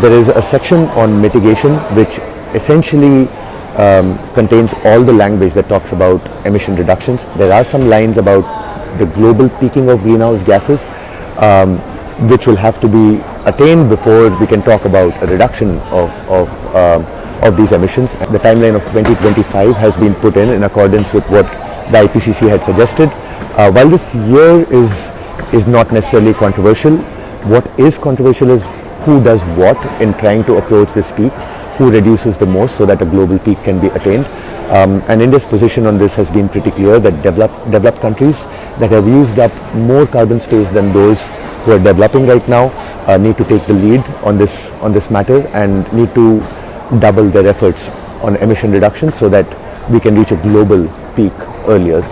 there is a section on mitigation which essentially contains all the language that talks about emission reductions. There are some lines about the global peaking of greenhouse gases, which will have to be attained before we can talk about a reduction of these emissions. The timeline of 2025 has been put in accordance with what the IPCC had suggested. While this year is not necessarily controversial, what is controversial is who does what in trying to approach this peak, who reduces the most so that a global peak can be attained. And India's position on this has been pretty clear that developed countries that have used up more carbon space than those who are developing right now need to take the lead on this matter and need to double their efforts on emission reduction so that we can reach a global peak earlier.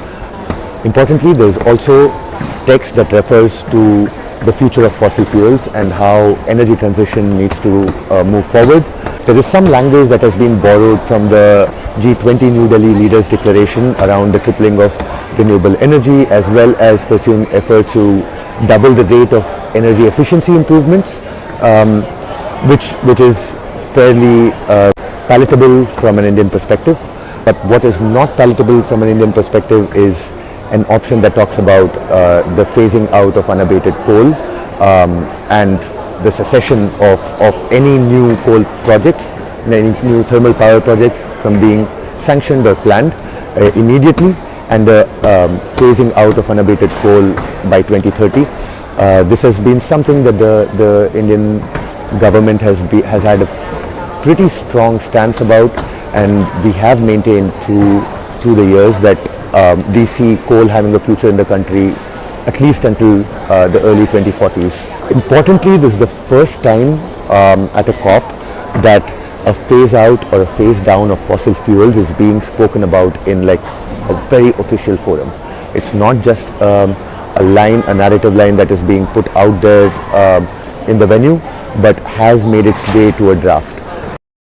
Importantly, there is also text that refers to the future of fossil fuels and how energy transition needs to move forward. There is some language that has been borrowed from the G20 New Delhi Leaders Declaration around the tripling of renewable energy, as well as pursuing efforts to double the rate of energy efficiency improvements, which is fairly palatable from an Indian perspective. But what is not palatable from an Indian perspective is an option that talks about the phasing out of unabated coal and the cessation of any new coal projects, any new thermal power projects from being sanctioned or planned immediately, and the phasing out of unabated coal by 2030. This has been something that the Indian government has had a pretty strong stance about, and we have maintained through the years that we see coal having a future in the country at least until the early 2040s. Importantly, this is the first time at a COP that a phase out or a phase down of fossil fuels is being spoken about in like a very official forum. It's not just a narrative line that is being put out there in the venue, but has made its way to a draft.